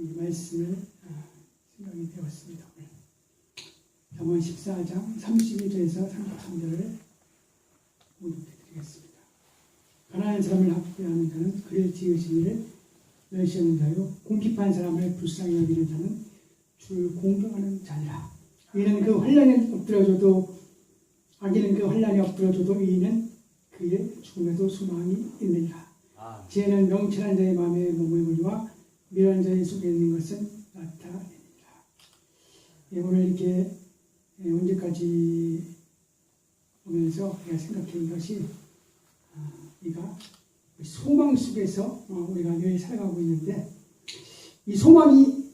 이 말씀을 생각이 되었습니다. 잠언 14장 31절에서 33절을 봉독해 드리겠습니다. 가난한 사람을 학대하는 자는 그를 지으신 이를 멸시하는 자요 궁핍한 사람을 불쌍히 여기는 자는 주를 공경하는 자니라. 이는 그 환난에 엎드려져도 악인은 그 환난에 엎드려져도 이는 그의 죽음에도 소망이 있느니라. 지혜는 명철한 자의 마음에 몸을 물리와 미련한 자의 속에 있는 것은 나타내니라. 오늘 이렇게 언제까지 보면서 제가 생각한 것이 우리가 소망 속에서 우리가 늘 살아가고 있는데 이 소망이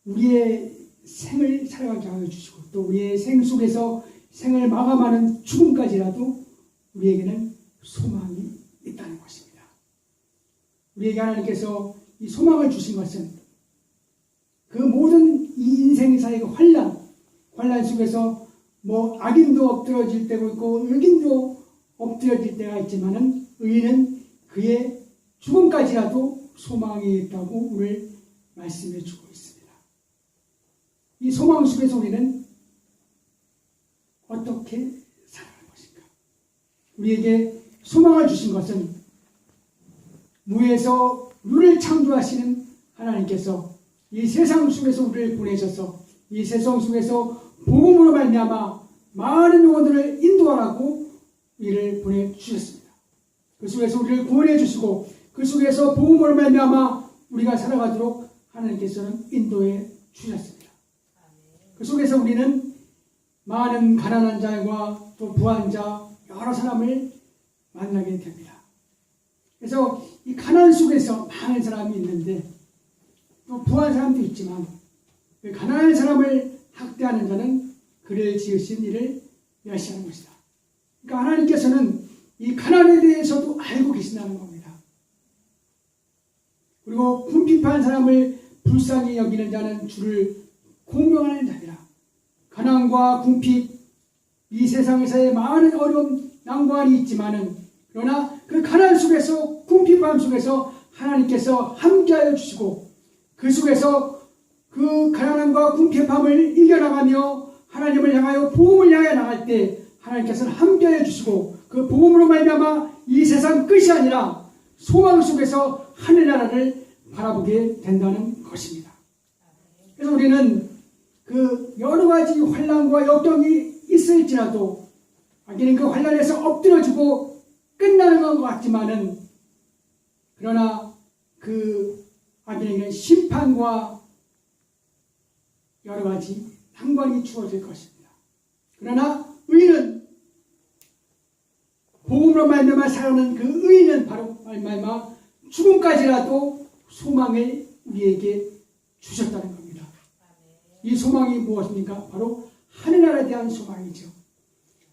우리의 생을 살아가게 하여 주시고 또 우리의 생 속에서 생을 마감하는 죽음까지라도 우리에게는 소망이 있다는 것입니다. 우리에게 하나님께서 이 소망을 주신 것은 그 모든 이 인생사의 환난 속에서 악인도 엎드러질 때가 있고 의인도 엎드려질 때가 있지만은 의인은 그의 죽음까지라도 소망이 있다고 오늘 말씀해 주고 있습니다. 이 소망 속에서 우리는 어떻게 살아가는 것인가? 우리에게 소망을 주신 것은 무에서 우리를 창조하시는 하나님께서 이 세상 속에서 우리를 보내셔서 이 세상 속에서 복음으로 말미암아 많은 영혼들을 인도하라고 우리를 보내주셨습니다. 그 속에서 우리를 구원해 주시고 그 속에서 복음으로 말미암아 우리가 살아가도록 하나님께서는 인도해 주셨습니다. 그 속에서 우리는 많은 가난한 자와 또 부한 자 여러 사람을 만나게 됩니다. 그래서 이 가난 속에서 많은 사람이 있는데 또 부한 사람도 있지만 그 가난한 사람을 학대하는 자는 그를 지으신 이를 멸시하는 것이다. 그러니까 하나님께서는 이 가난에 대해서도 알고 계신다는 겁니다. 그리고 궁핍한 사람을 불쌍히 여기는 자는 주를 공경하는 자니라. 가난과 궁핍, 이 세상에서의 많은 어려움, 난관이 있지만은 그러나 그 가난 속에서 궁핍함 속에서 하나님께서 함께하여 주시고 그 속에서 그 가난함과 궁핍함을 이겨나가며 하나님을 향하여 복음을 향해 나갈 때 하나님께서는 함께하여 주시고 그 복음으로 말미암아 이 세상 끝이 아니라 소망 속에서 하늘나라를 바라보게 된다는 것입니다. 그래서 우리는 그 여러 가지 환난과 역경이 있을지라도 악인은 그 환난에서 엎드려지고 끝나는 것 같지만은 그러나 그 악인에게는 심판과 여러 가지 난관이 주어질 것입니다. 그러나 의인은 복음으로 말미암아 살아가는 그 의인은 바로 말미암아 죽음까지라도 소망을 우리에게 주셨다는 겁니다. 이 소망이 무엇입니까? 바로 하늘나라에 대한 소망이죠.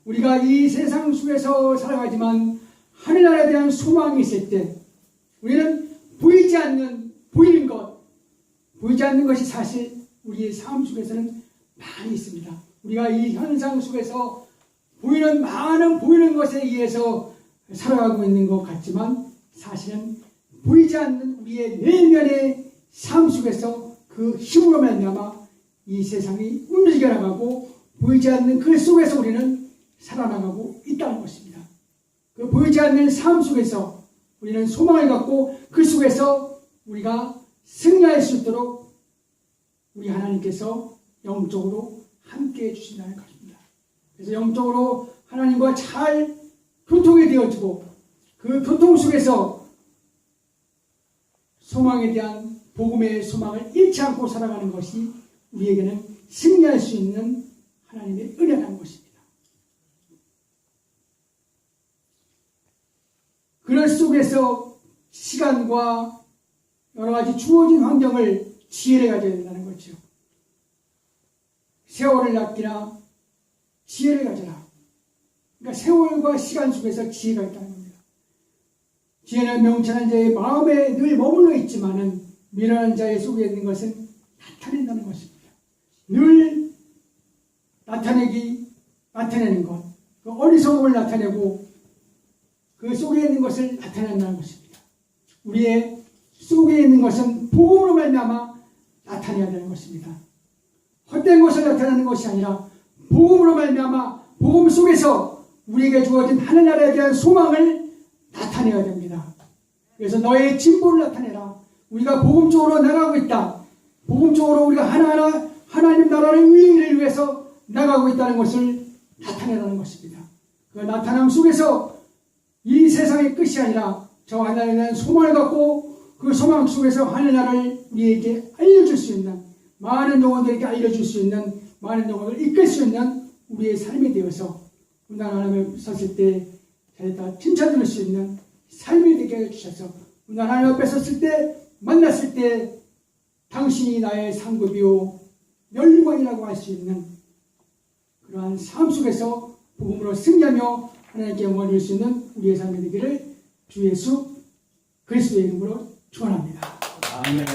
우리가 이 세상 속에서 살아가지만 하늘나라에 대한 소망이 있을 때 우리는 보이지 않는 보이지 않는 것이 사실 우리의 삶 속에서는 많이 있습니다. 우리가 이 현상 속에서 많은 보이는 것에 의해서 살아가고 있는 것 같지만 사실은 보이지 않는 우리의 내면의 삶 속에서 그 힘으로 말미암아 이 세상이 움직여 나가고 보이지 않는 그 속에서 우리는 살아나가고 있다는 것입니다. 그 보이지 않는 삶 속에서 우리는 소망을 갖고 그 속에서 우리가 승리할 수 있도록 우리 하나님께서 영적으로 함께해 주신다는 것입니다. 그래서 영적으로 하나님과 잘 교통이 되어지고 그 교통 속에서 소망에 대한 복음의 소망을 잃지 않고 살아가는 것이 우리에게는 승리할 수 있는 하나님의 은혜라는 것입니다. 그럴 속에서 시간과 여러 가지 주어진 환경을 지혜를 가져야 된다는 거죠. 세월을 아끼라 지혜를 가져라. 그러니까 세월과 시간 속에서 지혜가 있다는 겁니다. 지혜는 명철한 자의 마음에 늘 머물러 있지만은 미련한 자의 속에 있는 것은 나타낸다는 것입니다. 늘 나타내는 것, 그 어리석음을 나타내고 그 속에 있는 것을 나타낸다는 것입니다. 우리의 속에 있는 것은 복음으로 말미암아 나타내야 되는 것입니다. 헛된 것을 나타내는 것이 아니라 복음으로 말미암아 복음 속에서 우리에게 주어진 하늘나라에 대한 소망을 나타내야 됩니다. 그래서 너의 진보를 나타내라. 우리가 복음 쪽으로 나가고 있다. 복음 쪽으로 우리가 하나하나 하나님 나라의 의의를 위해서 나가고 있다는 것을 나타내라는 것입니다. 그 나타남 속에서 이 세상의 끝이 아니라 저 하나님에 대한 소망을 갖고 그 소망 속에서 하늘나라를 우리에게 알려줄 수 있는, 많은 영혼들에게 알려줄 수 있는, 많은 영혼을 이끌 수 있는 우리의 삶이 되어서 우리가 하나님 섰을 때 잘했다 칭찬 들을 수 있는 삶이 되게 해주셔서 우리가 하나님 앞에 섰을 때 만났을 때 당신이 나의 상급이요 멸관이라고 할 수 있는 그러한 삶 속에서 복음으로 승리하며 하나님께 영광을 드릴 수 있는 우리의 삶이 되기를 주 예수 그리스도의 이름으로 축원합니다. 아멘.